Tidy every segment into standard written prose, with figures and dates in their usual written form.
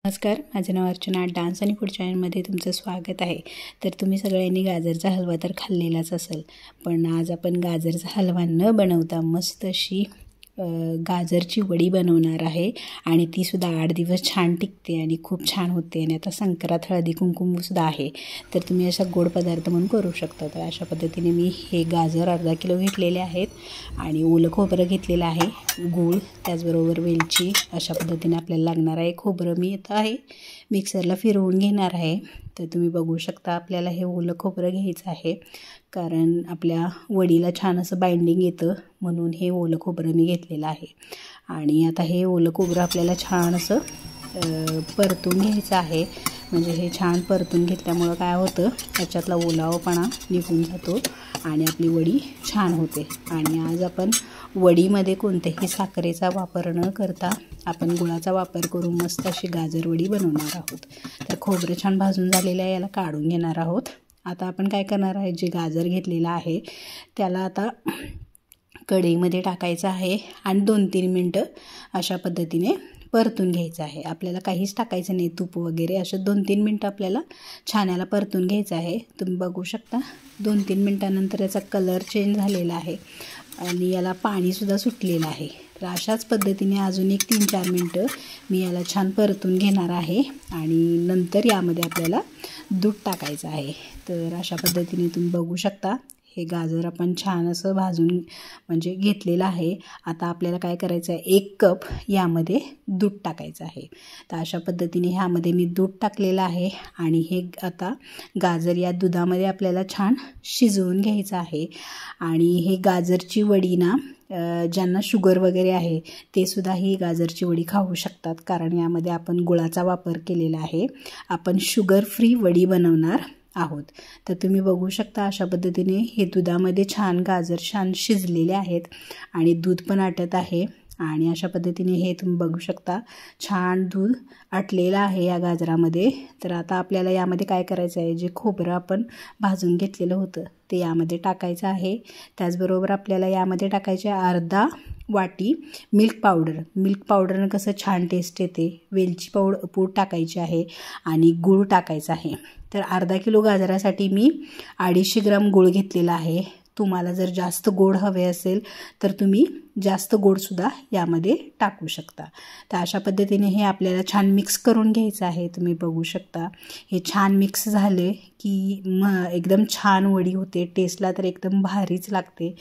नमस्कार, माझं नाव अर्चना. डान्स आणि फूड चॅनलमध्ये तुमचं स्वागत आहे. तर तुम्ही सगळ्यांनी गाजरचा हलवा तर खाल्लेलाच असेल, पण आज आपण गाजरचा हलवा न बनवता मस्त अशी गाजरची वडी बनवणार आहे आणि तीसुद्धा 8 दिवस छान टिकते आणि खूप छान होते. आणि आता संक्रांत, हळदी कुंकुमसुद्धा आहे, तर तुम्ही असा गोड पदार्थ म्हणून करू शकता. तर अशा पद्धतीने मी हे गाजर अर्धा किलो घेतलेले आहेत आणि ओलं खोबरं घेतलेलं आहे, गूळ, त्याचबरोबर वेलची. अशा पद्धतीने आपल्याला लागणार आहे. खोबरं मी आता आहे मिक्सरला फिरवून घेणार आहे. तर तुम्ही बघू शकता आपल्याला हे ओलं खोबरं घ्यायचं आहे, कारण आपल्या वडीला छान असं बाइंडिंग येतं म्हणून हे ओलं खोबरं मी घेतलेलं आहे. आणि आता हे ओलं खोबरं आपल्याला छान असं परतून घ्यायचं आहे. म्हणजे हे छान परतून घेतल्यामुळं काय होतं, त्याच्यातला ओलावपणा निघून जातो आणि आपली वडी छान होते. आणि आज आपण वडीमध्ये कोणत्याही साखरेचा वापर न करता आपण गुळाचा वापर करून मस्त अशी गाजर वडी बनवणार आहोत. तर खोबरं छान भाजून झालेलं आहे, याला काढून घेणार आहोत. आता आपण काय करणार आहे, जे गाजर घेतलेलं आहे त्याला आता कढईमध्ये टाकायचं आहे आणि 2-3 मिनटं अशा पद्धतीने परतून घ्यायचं आहे. आपल्याला काहीच टाकायचं नाही, तूप वगैरे. असं 2-3 मिनटं आपल्याला छान याला परतून घ्यायचं आहे. तुम्ही बघू शकता 2-3 मिनटानंतर याचा कलर चेंज झालेला आहे आणि याला पाणीसुद्धा सुटलेलं आहे. तर अशाच पद्धतीने अजून एक 3-4 मिनटं मी याला छान परतून घेणार आहे आणि नंतर यामध्ये आपल्याला दूध टाकायचं आहे. तर अशा पद्धतीने तुम्ही बघू शकता हे गाजर आपण छान असं भाजून म्हणजे घेतलेलं आहे. आता आपल्याला काय करायचं आहे, 1 कप यामध्ये दूध टाकायचं आहे. तर अशा पद्धतीने ह्यामध्ये मी दूध टाकलेलं आहे आणि हे आता गाजर या दुधामध्ये आपल्याला छान शिजवून घ्यायचं आहे. आणि हे गाजरची वडी ना, ज्यांना शुगर वगैरे आहे ते सुद्धा ही गाजरची वडी खाऊ शकतात, कारण यामध्ये आपण गुळाचा वापर केलेला आहे. आपण शुगर फ्री वडी बनवणार आहोत. तर तुम्ही बघू शकता अशा पद्धतीने हे दुधामध्ये छान गाजर छान शिजलेले आहेत आणि दूध पण आटत आहे. आणि अशा पद्धतीने हे तुम्ही बघू शकता छान दूध आटलेलं आहे या गाजरामध्ये. तर आता आपल्याला यामध्ये काय करायचं आहे, जे खोबरं आपण भाजून घेतलेलं होतं ते यामध्ये टाकायचं आहे. त्याचबरोबर आपल्याला यामध्ये टाकायचे अर्धा वाटी मिल्क पावडर. मिल्क पावडरनं कसं छान टेस्ट येते. वेलची पूड टाकायची आहे आणि गूळ टाकायचा आहे. तर अर्धा किलो गाजरासाठी मी 250 ग्राम गूळ घेतलेला आहे. तुम्हाला जर जास्त गोड हवे असेल तर तुम्ही जास्त गोडसुद्धा यामध्ये टाकू शकता. तर अशा पद्धतीने हे आपल्याला छान मिक्स करून घ्यायचं आहे. तुम्ही बघू शकता हे छान मिक्स झाले की एकदम छान वडी होते. टेस्टला तर एकदम भारीच लागते.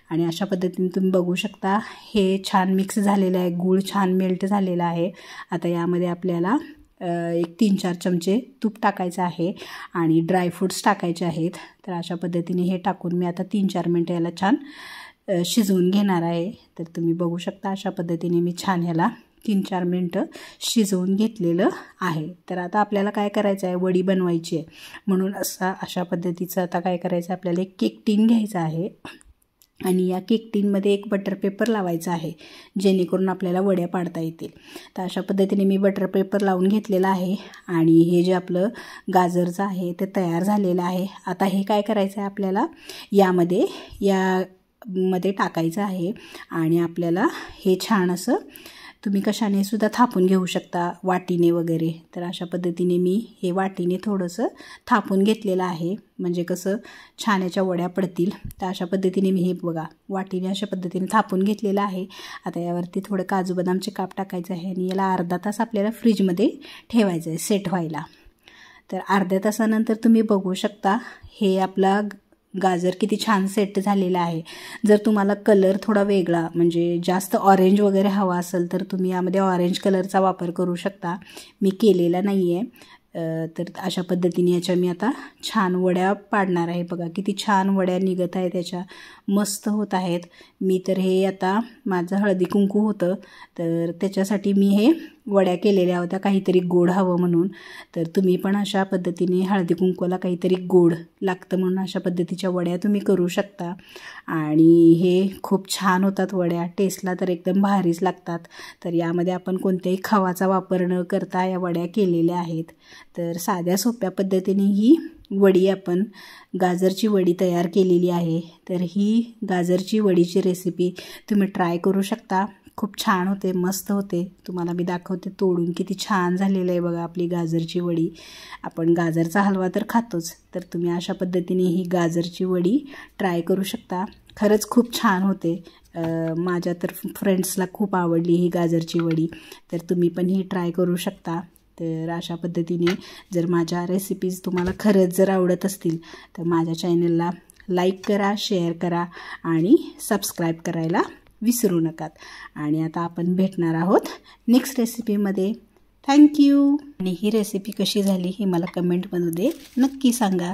आणि अशा पद्धतीने तुम्ही बघू शकता हे छान मिक्स झालेलं आहे, गूळ छान मेल्ट झालेला आहे. आता यामध्ये आपल्याला 3-4 चमचे तूप टाकायचं आहे आणि ड्रायफ्रूट्स टाकायचे आहेत. तर अशा पद्धतीने हे टाकून मी आता 3-4 मिनटं याला छान शिजवून घेणार आहे. तर तुम्ही बघू शकता अशा पद्धतीने मी छान ह्याला 3-4 मिनटं शिजवून घेतलेलं आहे. तर आता आपल्याला काय करायचं आहे, वडी बनवायची आहे म्हणून अशा पद्धतीचं आता काय करायचं आहे, आपल्याला एक केक टीन घ्यायचा आहे आणि या केक टीनमध्ये एक बटर पेपर लावायचा आहे, जेणेकरून आपल्याला वड्या पाडता येतील. तर अशा पद्धतीने मी बटर पेपर लावून घेतलेला आहे आणि हे जे आपलं गाजरचं आहे ते तयार झालेलं आहे. आता हे काय करायचं आहे, आपल्याला यामध्ये टाकायचं आहे आणि आपल्याला हे छान असं तुम्ही कशाने सुद्धा थापून घेऊ शकता, वाटीने वगैरे. तर अशा पद्धतीने मी हे वाटीने थोडंसं थापून घेतलेलं आहे, म्हणजे कसं छान याच्या वड्या पडतील. तर अशा पद्धतीने मी हे बघा वाटीने अशा पद्धतीने थापून घेतलेलं आहे. आता यावरती थोडं काजू बदामचे काप टाकायचं आहे आणि याला अर्धा तास आपल्याला फ्रीजमध्ये ठेवायचं आहे सेट व्हायला. तर अर्ध्या तासानंतर तुम्ही बघू शकता हे आपला गाजर किती छान सेट झालेला आहे. जर तुम्हाला कलर थोडा वेगळा म्हणजे जास्त ऑरेंज वगैरे हवा असेल तर तुम्ही यामध्ये ऑरेंज कलरचा वापर करू शकता. मी केलेला नाही आहे. तर अशा पद्धतीने याच्या मी आता छान वड्या पाडणार आहे. बघा किती छान वड्या निघत आहेत, त्याच्या मस्त होत आहेत. मी तर हे आता माझं हळदी कुंकू होतं तर त्याच्यासाठी मी हे वड्या केलेल्या होत्या, काहीतरी गोड हवं म्हणून. तर तुम्ही पण अशा पद्धतीने हळदी कुंकूला काहीतरी गोड लागतं म्हणून अशा पद्धतीच्या वड्या तुम्ही करू शकता. आणि हे खूप छान होतात वड्या, टेस्टला तर एकदम भारीच लागतात. तर यामध्ये आपण कोणत्याही खवाचा वापर न करता या वड्या केलेल्या आहेत. तर साध्या सोप्या पद्धतीने ही वडी आपण गाजरची वडी तयार केलेली आहे. तर ही गाजरची वडीची रेसिपी तुम्ही ट्राय करू शकता. खूप छान होते, मस्त होते. तुम्हाला मी दाखवते तोडून, किती छान झालेलं आहे बघा आपली गाजरची वडी. आपण गाजरचा हलवा तर खातोच, तर तुम्ही अशा पद्धतीने ही गाजरची वडी ट्राय करू शकता. खरंच खूप छान होते. माझ्या तर फ्रेंड्सला खूप आवडली ही गाजरची वडी, तर तुम्ही पण ही ट्राय करू शकता. तर अशा पद्धतीने जर माझ्या रेसिपीज तुम्हाला खरंच जर आवडत असतील तर माझ्या चॅनलला लाईक करा, शेअर करा आणि सबस्क्राईब करायला विसरू नका. आणि आता आपण भेटणार आहोत नेक्स्ट रेसिपीमध्ये. थँक्यू. आणि ही रेसिपी कशी झाली हे मला कमेंटमध्ये नक्की सांगा.